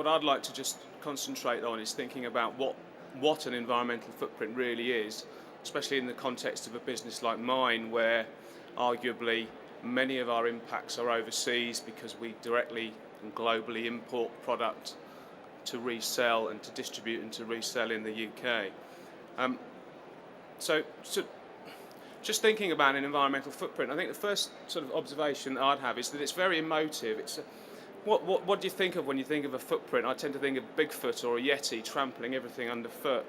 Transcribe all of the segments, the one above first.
what I'd like to just concentrate on is thinking about what an environmental footprint really is, especially in the context of a business like mine, where arguably many of our impacts are overseas because we directly and globally import product to resell and to distribute and to resell in the UK. So just thinking about an environmental footprint, I think the first sort of observation I'd have is that it's very emotive. What do you think of when you think of a footprint? I tend to think of Bigfoot or a Yeti trampling everything underfoot.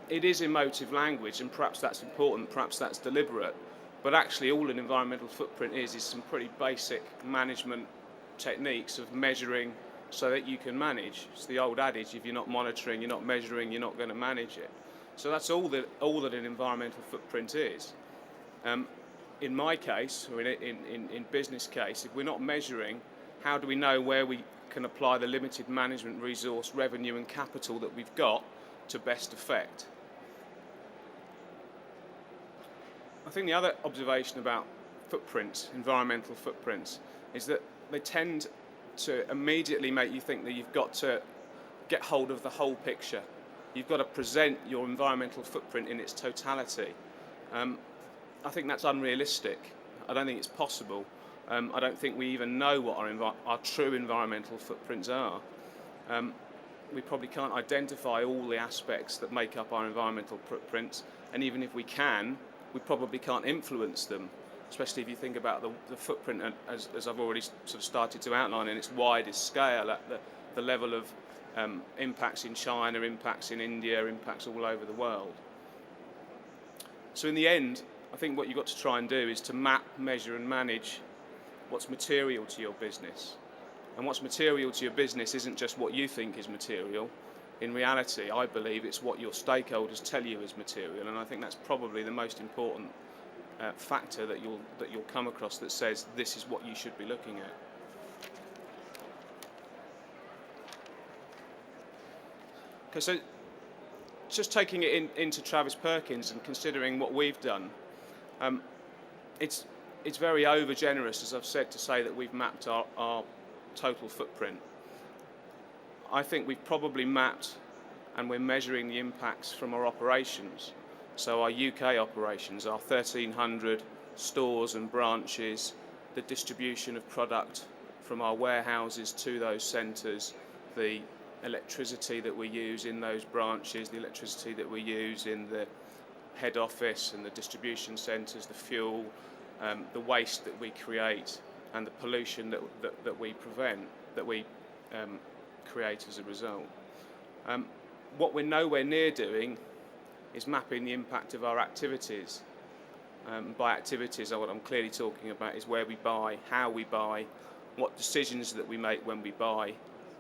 It is emotive language, and perhaps that's important, perhaps that's deliberate, but actually all an environmental footprint is some pretty basic management techniques of measuring so that you can manage. It's the old adage, if you're not monitoring, you're not measuring, you're not going to manage it. So that's all that an environmental footprint is. In my case, or in business case, if we're not measuring, how do we know where we can apply the limited management resource, revenue and capital that we've got to best effect? I think the other observation about footprints, environmental footprints, is that they tend to immediately make you think that you've got to get hold of the whole picture. You've got to present your environmental footprint in its totality. I think that's unrealistic. I don't think it's possible. I don't think we even know what our true environmental footprints are. We probably can't identify all the aspects that make up our environmental footprints, and even if we can, we probably can't influence them, especially if you think about the footprint as I've already sort of started to outline in its widest scale, at the level of impacts in China, impacts in India, impacts all over the world. So in the end, I think what you've got to try and do is to map, measure and manage what's material to your business. And what's material to your business isn't just what you think is material. In reality, I believe it's what your stakeholders tell you is material, and I think that's probably the most important factor that you'll come across that says this is what you should be looking at. Okay, so just taking it into Travis Perkins and considering what we've done, it's very over-generous, as I've said, to say that we've mapped our total footprint. I think we've probably mapped and we're measuring the impacts from our operations. So our UK operations, our 1,300 stores and branches, the distribution of product from our warehouses to those centres, the electricity that we use in those branches, the electricity that we use in the head office and the distribution centres, the fuel, the waste that we create, and the pollution that we prevent, that we create as a result. What we're nowhere near doing is mapping the impact of our activities. By activities, what I'm clearly talking about is where we buy, how we buy, what decisions that we make when we buy.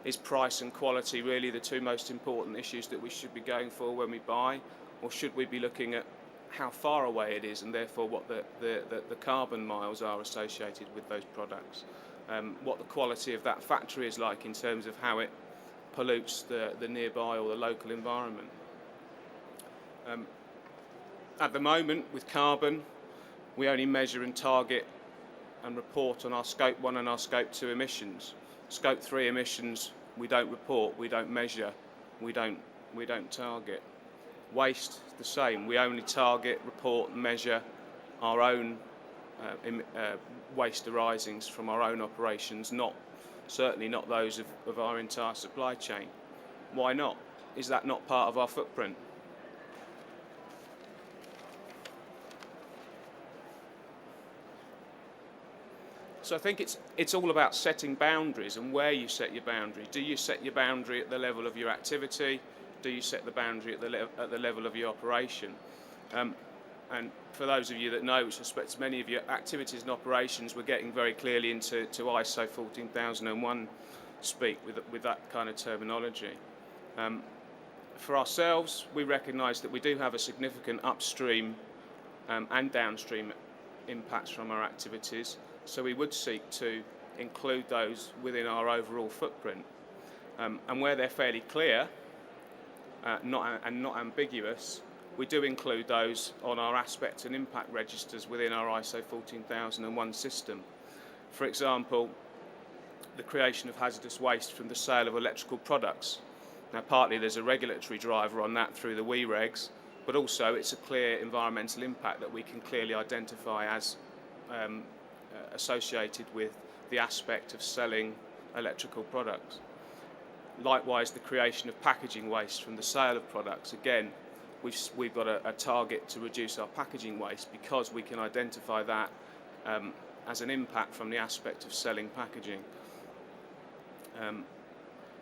Is price and quality really the two most important issues that we should be going for when we buy, or should we be looking at how far away it is and therefore what the carbon miles are associated with those products, what the quality of that factory is like in terms of how it pollutes the nearby or the local environment. At the moment with carbon, we only measure and target and report on our Scope 1 and our Scope 2 emissions. Scope 3 emissions we don't report, we don't measure, we don't target. Waste, the same. We only target, report and measure our own waste arisings from our own operations, certainly not those of our entire supply chain. Why not? Is that not part of our footprint? So I think it's all about setting boundaries and where you set your boundary. Do you set your boundary at the level of your activity? Do you set the boundary at the level of your operation? And for those of you that know, which I suspect many of your activities and operations, we're getting very clearly into ISO 14001 speak with that kind of terminology. For ourselves, we recognise that we do have a significant upstream and downstream impacts from our activities. So we would seek to include those within our overall footprint. And where they're fairly clear not ambiguous, we do include those on our aspect and impact registers within our ISO 14001 system. For example, the creation of hazardous waste from the sale of electrical products. Now, partly there's a regulatory driver on that through the WE regs, but also it's a clear environmental impact that we can clearly identify as associated with the aspect of selling electrical products. Likewise, the creation of packaging waste from the sale of products. Again, we've got a target to reduce our packaging waste because we can identify that as an impact from the aspect of selling packaging.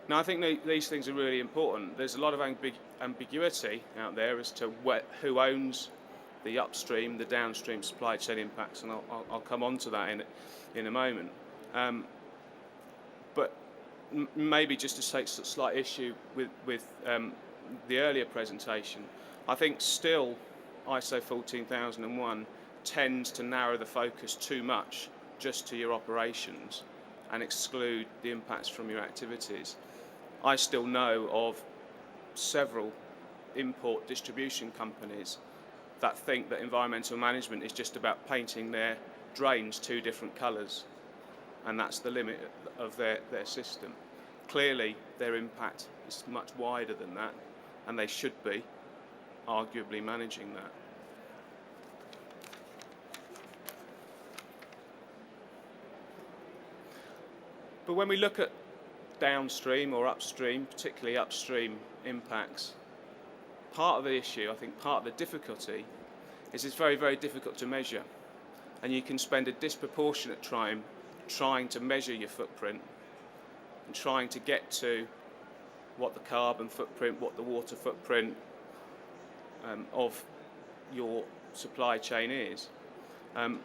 Now, I think these things are really important. There's a lot of ambiguity out there as to who owns the upstream, the downstream supply chain impacts, and I'll come on to that in a moment. But maybe just to take a slight issue with the earlier presentation, I think still ISO 14001 tends to narrow the focus too much just to your operations and exclude the impacts from your activities. I still know of several import distribution companies that think that environmental management is just about painting their drains 2 different colours, and that's the limit of their system. Clearly, their impact is much wider than that, and they should be arguably managing that. But when we look at downstream or upstream, particularly upstream impacts, part of the issue, I think part of the difficulty, is it's very, very difficult to measure. And you can spend a disproportionate time trying to measure your footprint and trying to get to what the carbon footprint, what the water footprint of your supply chain is.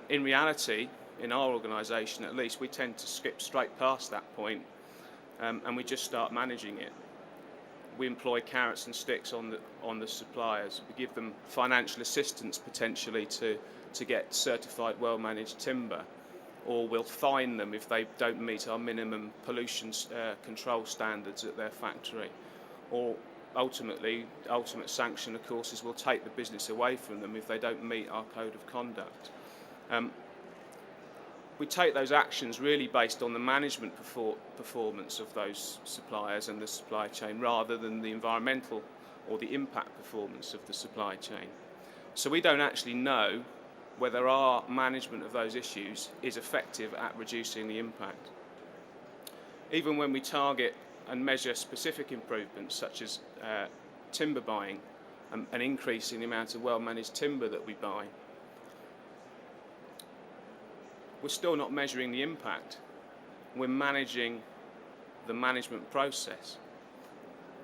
In reality, in our organisation at least, we tend to skip straight past that point and we just start managing it. We employ carrots and sticks on the suppliers. We give them financial assistance potentially to get certified well-managed timber, or we'll fine them if they don't meet our minimum pollution control standards at their factory. Or ultimate sanction, of course, is we'll take the business away from them if they don't meet our code of conduct. We take those actions really based on the management performance of those suppliers and the supply chain rather than the environmental or the impact performance of the supply chain. So we don't actually know whether our management of those issues is effective at reducing the impact. Even when we target and measure specific improvements such as timber buying, an increase in the amount of well-managed timber that we buy, we're still not measuring the impact. We're managing the management process.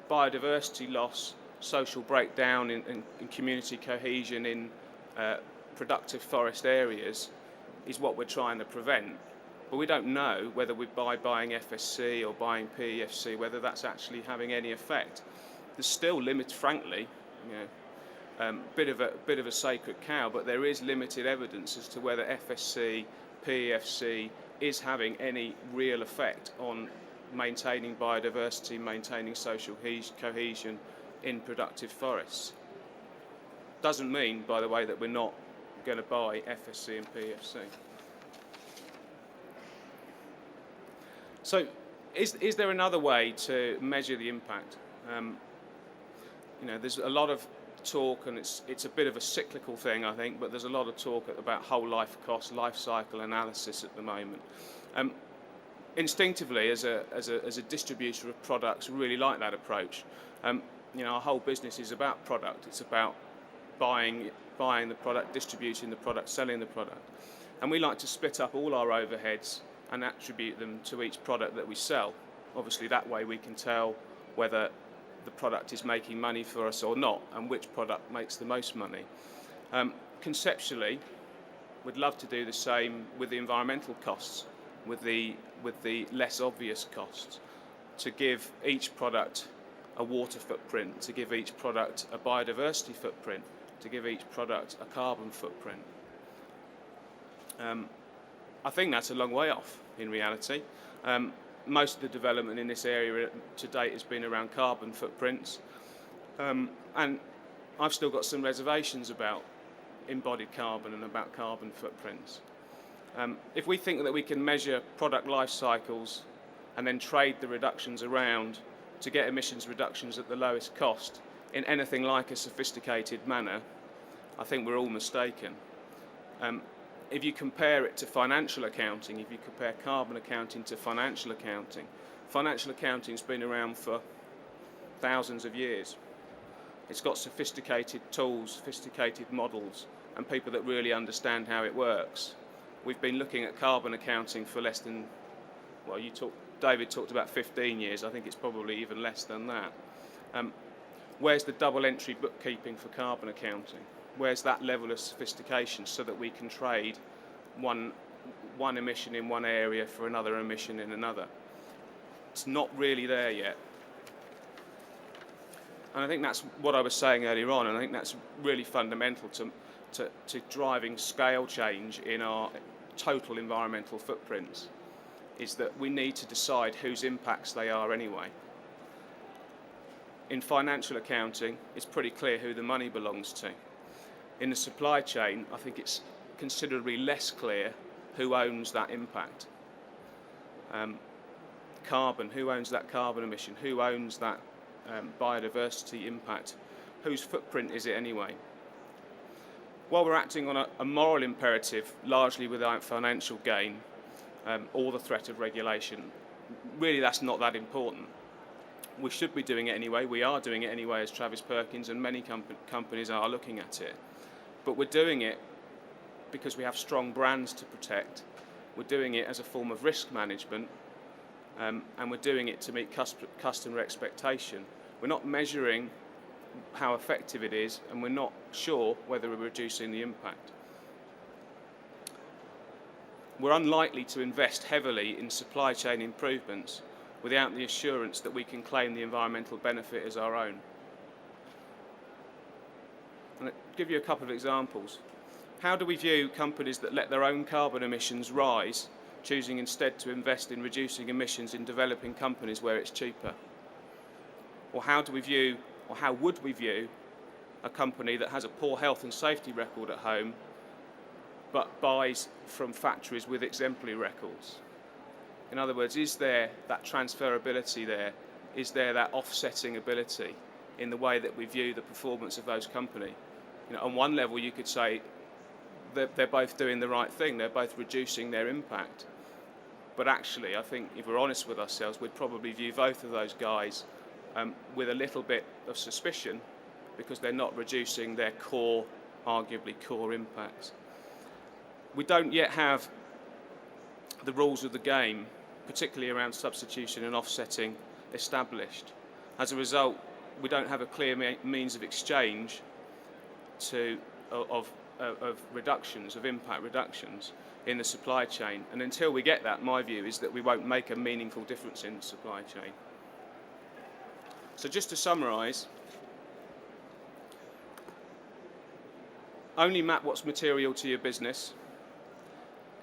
Biodiversity loss, social breakdown in community cohesion in productive forest areas is what we're trying to prevent. But we don't know whether by buying FSC or buying PEFC, whether that's actually having any effect. There's still limits, frankly, bit of a sacred cow, but there is limited evidence as to whether FSC, PEFC is having any real effect on maintaining biodiversity, maintaining social cohesion in productive forests. Doesn't mean, by the way, that we're not going to buy FSC and PEFC. So, is there another way to measure the impact? There's a lot of talk, and it's a bit of a cyclical thing, I think, but there's a lot of talk about whole life cost, life cycle analysis at the moment. Instinctively, as a distributor of products, we really like that approach. Our whole business is about product. It's about buying the product, distributing the product, selling the product. And we like to split up all our overheads and attribute them to each product that we sell. Obviously, that way we can tell whether the product is making money for us or not, and which product makes the most money. Conceptually, we'd love to do the same with the environmental costs, with the less obvious costs, to give each product a water footprint, to give each product a biodiversity footprint, to give each product a carbon footprint. I think that's a long way off in reality. Most of the development in this area to date has been around carbon footprints, and I've still got some reservations about embodied carbon and about carbon footprints. If we think that we can measure product life cycles and then trade the reductions around to get emissions reductions at the lowest cost in anything like a sophisticated manner, I think we're all mistaken. If you compare it to financial accounting, if you compare carbon accounting to financial accounting's been around for thousands of years. It's got sophisticated tools, sophisticated models, and people that really understand how it works. We've been looking at carbon accounting for less than, well, David talked about 15 years. I think it's probably even less than that. Where's the double entry bookkeeping for carbon accounting? Where's that level of sophistication so that we can trade one emission in one area for another emission in another? It's not really there yet. And I think that's what I was saying earlier on, and I think that's really fundamental to driving scale change in our total environmental footprints, is that we need to decide whose impacts they are anyway. In financial accounting, it's pretty clear who the money belongs to. In the supply chain, I think it's considerably less clear who owns that impact. Carbon, who owns that carbon emission? Who owns that biodiversity impact? Whose footprint is it anyway? While we're acting on a moral imperative, largely without financial gain or the threat of regulation, really that's not that important. We should be doing it anyway. We are doing it anyway as Travis Perkins, and many companies are looking at it. But we're doing it because we have strong brands to protect. We're doing it as a form of risk management, and we're doing it to meet customer expectation. We're not measuring how effective it is, and we're not sure whether we're reducing the impact. We're unlikely to invest heavily in supply chain improvements without the assurance that we can claim the environmental benefit as our own. And I'll give you a couple of examples. How do we view companies that let their own carbon emissions rise, choosing instead to invest in reducing emissions in developing countries where it's cheaper? Or how would we view a company that has a poor health and safety record at home but buys from factories with exemplary records? In other words, is there that transferability there? Is there that offsetting ability in the way that we view the performance of those companies? On one level you could say they're both doing the right thing, they're both reducing their impact. But actually, I think if we're honest with ourselves, we'd probably view both of those guys with a little bit of suspicion, because they're not reducing their arguably core impacts. We don't yet have the rules of the game, particularly around substitution and offsetting, established. As a result, we don't have a clear means of exchange of reductions, of impact reductions in the supply chain. And until we get that, my view is that we won't make a meaningful difference in the supply chain. So just to summarise, only map what's material to your business,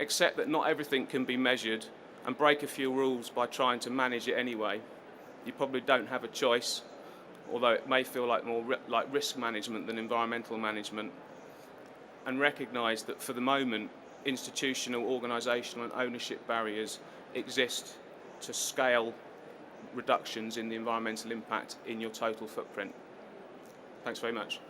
accept that not everything can be measured, and break a few rules by trying to manage it anyway. You probably don't have a choice, although it may feel like more like risk management than environmental management. And recognise that for the moment, institutional, organisational and ownership barriers exist to scale reductions in the environmental impact in your total footprint. Thanks very much.